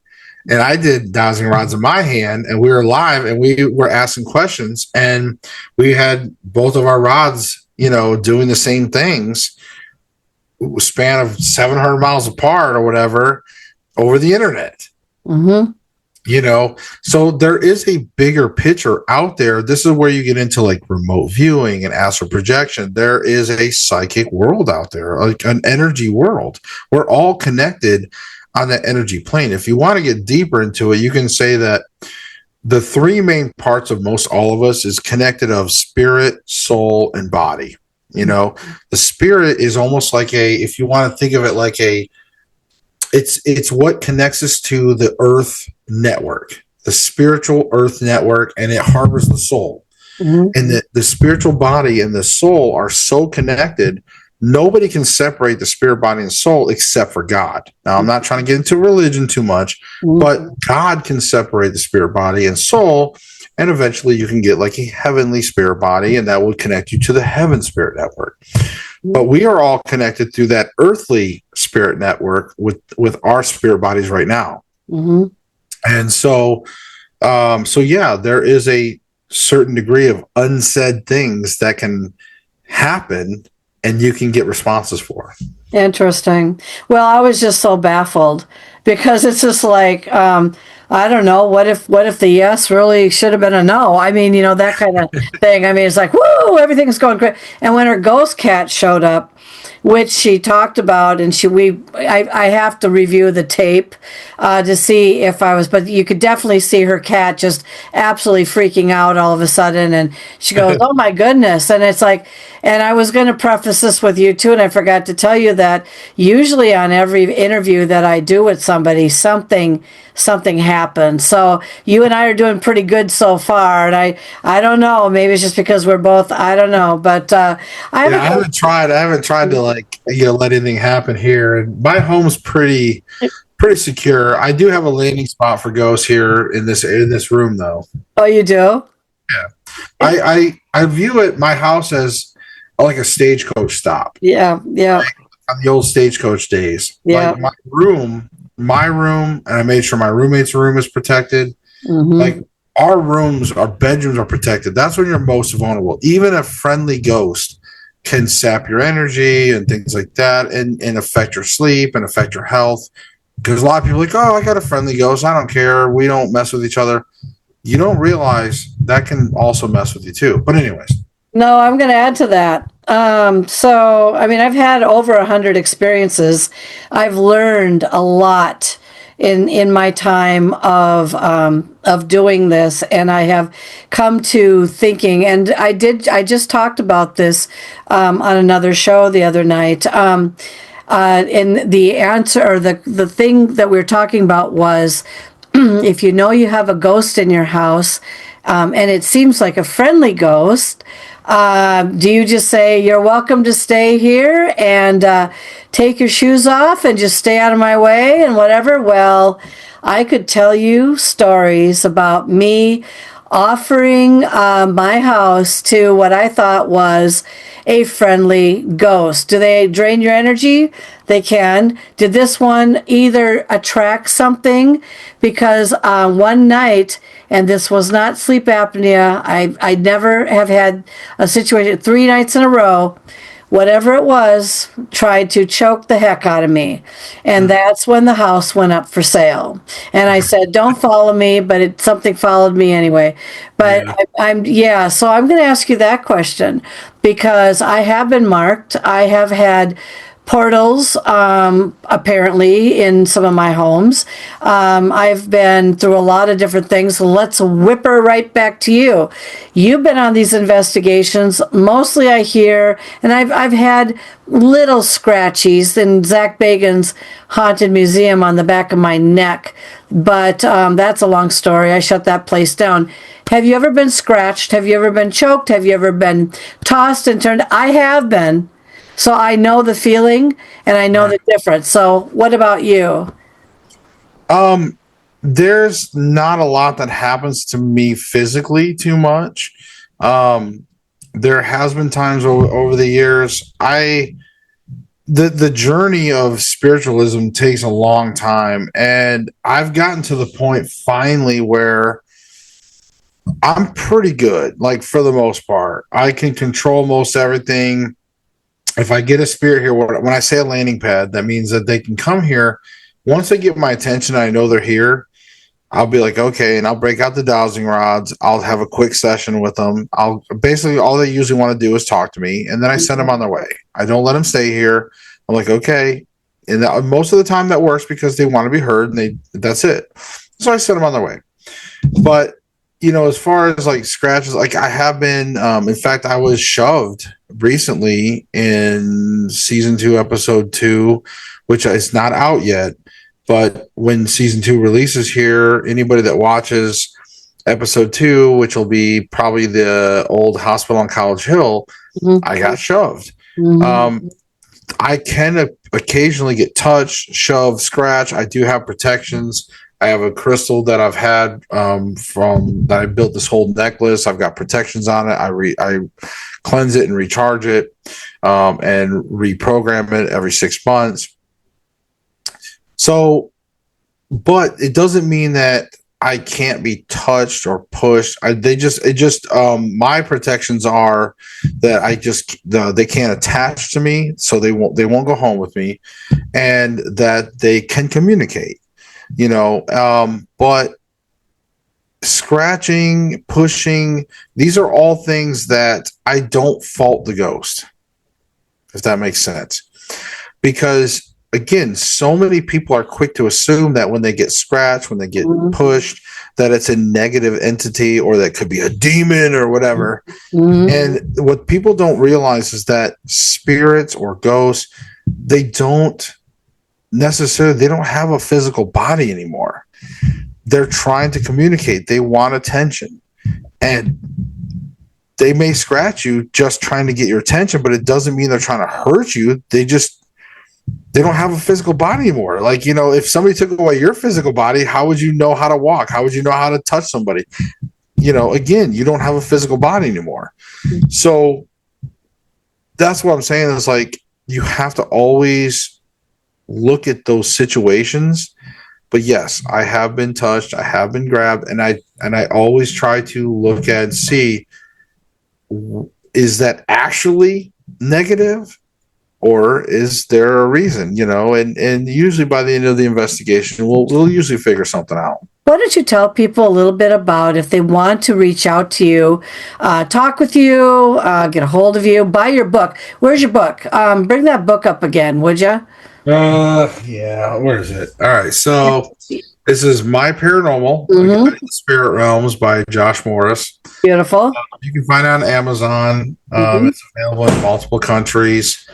and I did dowsing rods in my hand, and we were live, and we were asking questions, and we had both of our rods, doing the same things. span of 700 miles apart or whatever over the internet. Mm-hmm. So there is a bigger picture out there. This is where you get into like remote viewing and astral projection. There is a psychic world out there, like an energy world. We're all connected on the energy plane. If you want to get deeper into it, you can say that the three main parts of most all of us is connected of spirit, soul, and body. The spirit is almost like if you want to think of it like it's what connects us to the earth network, the spiritual earth network, and it harbors the soul. Mm-hmm. And the spiritual body and the soul are so connected. Nobody can separate the spirit, body, and soul except for God. Now, I'm not trying to get into religion too much, but God can separate the spirit, body, and soul. And eventually you can get like a heavenly spirit body, and that will connect you to the heaven spirit network. But we are all connected through that earthly spirit network with our spirit bodies right now. Mm-hmm. And so there is a certain degree of unsaid things that can happen and you can get responses for. Interesting. Well, I was just so baffled because it's just like, I don't know, what if the yes really should have been a no? I mean, that kind of thing. I mean, it's like, woo, everything's going great. And when her ghost cat showed up, which she talked about, and I have to review the tape to see if I was, but you could definitely see her cat just absolutely freaking out all of a sudden, and she goes, "Oh my goodness!" And it's like, and I was going to preface this with you too, and I forgot to tell you that usually on every interview that I do with somebody, something happens. So you and I are doing pretty good so far, and I don't know, maybe it's just because we're both, I don't know, but I haven't tried to let anything happen here, and my home's pretty secure. I do have a landing spot for ghosts here in this room though. Oh, you do? Yeah. I view my house as like a stagecoach stop. Yeah. Like on the old stagecoach days. Yeah. Like my room, and I made sure my roommate's room is protected. Mm-hmm. Like our bedrooms are protected. That's when you're most vulnerable. Even a friendly ghost can sap your energy and things like that, and affect your sleep and affect your health. Because a lot of people are like, oh, I got a friendly ghost, I don't care, we don't mess with each other. You don't realize that can also mess with you too. But anyways. No, I'm going to add to that. So, I mean, I've had over 100 experiences. I've learned a lot in my time of doing this, and I have come to thinking, and I just talked about this on another show the other night. And the answer, or the thing that we were talking about was, if you know you have a ghost in your house, and it seems like a friendly ghost, do you just say, "You're welcome to stay here and take your shoes off and just stay out of my way," and whatever? Well, I could tell you stories about me offering my house to what I thought was a friendly ghost. Do they drain your energy? They can. Did this one either attract something? Because one night, and this was not sleep apnea, I never have had a situation, 3 nights in a row, whatever it was, tried to choke the heck out of me. And that's when the house went up for sale. And I said, don't follow me, but something followed me anyway. But so I'm going to ask you that question, because I have been marked. I have had portals, apparently, in some of my homes. I've been through a lot of different things. Let's whip her right back to you. You've been on these investigations. Mostly I hear, and I've had little scratchies in Zach Bagan's Haunted Museum on the back of my neck. But that's a long story. I shut that place down. Have you ever been scratched? Have you ever been choked? Have you ever been tossed and turned? I have been. So I know the feeling, and I know the difference. So what about you? There's not a lot that happens to me physically too much. There has been times over the years. The journey of spiritualism takes a long time, and I've gotten to the point finally where I'm pretty good. Like, for the most part, I can control most everything. if I get a spirit here, when I say a landing pad, that means that they can come here. Once they get my attention, I know they're here. I'll be like, okay, and I'll break out the dowsing rods. I'll have a quick session with them. I'll basically, all they usually want to do is talk to me, and then I send them on their way. I don't let them stay here. I'm like, okay, and most of the time that works because they want to be heard, and that's it. So I send them on their way. But as far as like scratches, like I have been. In fact, I was shoved recently in season 2, episode 2, which is not out yet. But when season 2 releases here, anybody that watches episode 2, which will be probably the old hospital on College Hill, I got shoved. I can occasionally get touched, shoved, scratch. I do have protections. I have a crystal that I've had from that I built this whole necklace. I've got protections on it. I cleanse it and recharge it and reprogram it every 6 months. So, but it doesn't mean that I can't be touched or pushed. My protections are that they can't attach to me, so they won't go home with me, and that they can communicate. But scratching, pushing, these are all things that I don't fault the ghost, if that makes sense, because again, so many people are quick to assume that when they get scratched, when they get pushed, that it's a negative entity or that could be a demon or whatever. And what people don't realize is that spirits or ghosts, they don't have a physical body anymore. They're trying to communicate. They want attention. And they may scratch you just trying to get your attention, but it doesn't mean they're trying to hurt you. They don't have a physical body anymore. Like, if somebody took away your physical body, how would you know how to walk? How would you know how to touch somebody? Again, you don't have a physical body anymore. So that's what I'm saying is like, you have to always look at those situations. But yes, I have been touched. I have been grabbed. And I always try to look at and see, is that actually negative? Or is there a reason, and usually by the end of the investigation, we'll usually figure something out. Why don't you tell people a little bit about if they want to reach out to you, talk with you, get a hold of you, buy your book. Where's your book? Bring that book up again, would you? Yeah, where is it? All right, so this is My Paranormal, the Spirit Realms by Josh Morris. Beautiful. You can find it on Amazon. It's available in multiple countries.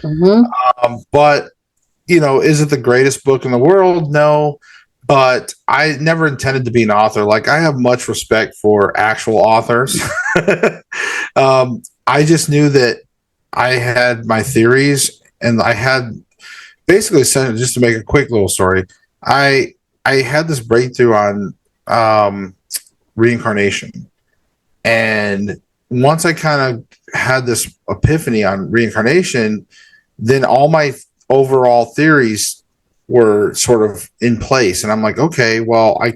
But, is it the greatest book in the world? No. But I never intended to be an author. Like, I have much respect for actual authors. I just knew that I had my theories, and I had basically, just to make a quick little story, I had this breakthrough on reincarnation. And once I kind of had this epiphany on reincarnation, then all my overall theories were sort of in place. And I'm like, okay, well, I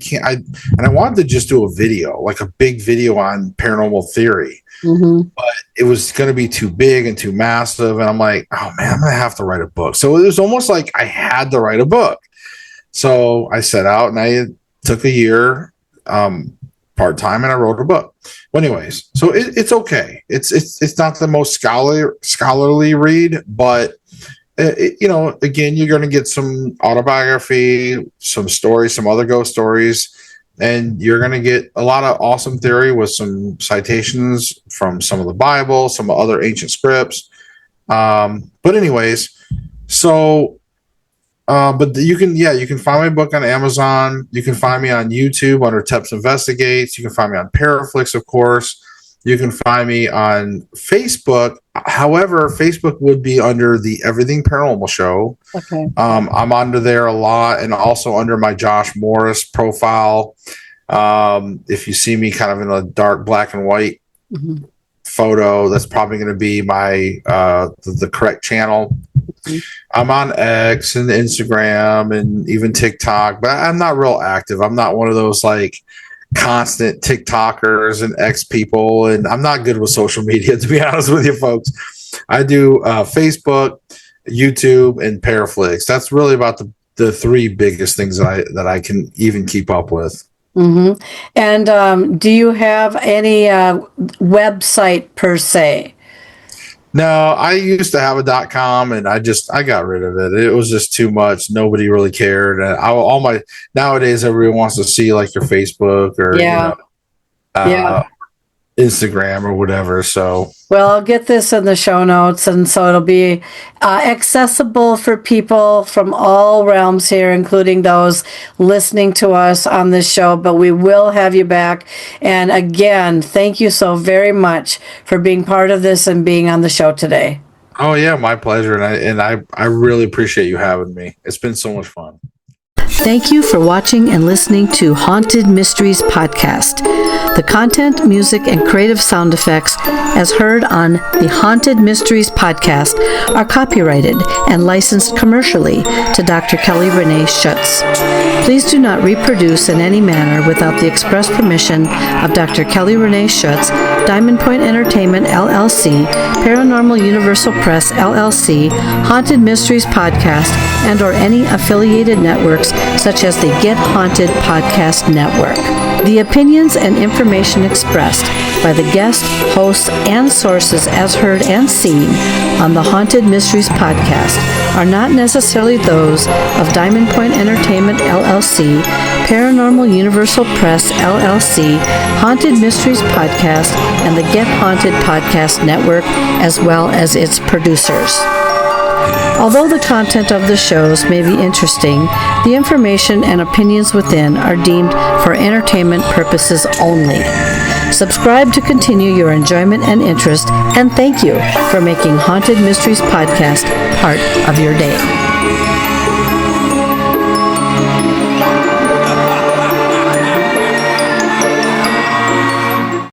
wanted to just do a video, like a big video on paranormal theory. But it was going to be too big and too massive. And I'm like, oh man, I'm going to have to write a book. So it was almost like I had to write a book. So I set out and I took a year part-time and I wrote a book. Well, anyways, so it's okay. It's not the most scholarly read, but again, you're going to get some autobiography, some stories, some other ghost stories, and you're going to get a lot of awesome theory with some citations from some of the Bible, some other ancient scripts. But anyways, so but you can find my book on Amazon. You can find me on YouTube under TEPS Investigates. You can find me on PARAFlixx, of course. You can find me on Facebook. However, Facebook would be under the Everything Paranormal Show. Okay. I'm under there a lot, and also under my Josh Morris profile. If you see me kind of in a dark black and white photo, that's probably going to be my the correct channel. I'm on X and Instagram and even TikTok, but I'm not real active. I'm not one of those like constant TikTokers and X people, and I'm not good with social media, to be honest with you folks. I do Facebook, YouTube, and PARAFlixx. That's really about the three biggest things that I can even keep up with. Mm-hmm. And do you have any website per se? No, I used to have a .com and I got rid of it. It was just too much. Nobody really cared. And nowadays everyone wants to see like your Facebook or Instagram or whatever. So, well, I'll get this in the show notes, and so it'll be accessible for people from all realms here, including those listening to us on this show. But we will have you back. And again, thank you so very much for being part of this and being on the show today. Oh yeah, my pleasure. And I really appreciate you having me. It's been so much fun. Thank you for watching and listening to Haunted Mysteries Podcast. The content, music, and creative sound effects, as heard on the Haunted Mysteries Podcast, are copyrighted and licensed commercially to Dr. Kelly Renee Schutz. Please do not reproduce in any manner without the express permission of Dr. Kelly Renee Schutz, Diamond Point Entertainment, LLC, Paranormal Universal Press, LLC, Haunted Mysteries Podcast, and or any affiliated networks such as the Get Haunted Podcast Network. The opinions and information expressed by the guest, hosts, and sources as heard and seen on the Haunted Mysteries Podcast are not necessarily those of Diamond Point Entertainment, LLC, Paranormal Universal Press, LLC, Haunted Mysteries Podcast, and the Get Haunted Podcast Network, as well as its producers. Although the content of the shows may be interesting, the information and opinions within are deemed for entertainment purposes only. Subscribe to continue your enjoyment and interest, and thank you for making Haunted Mysteries Podcast part of your day.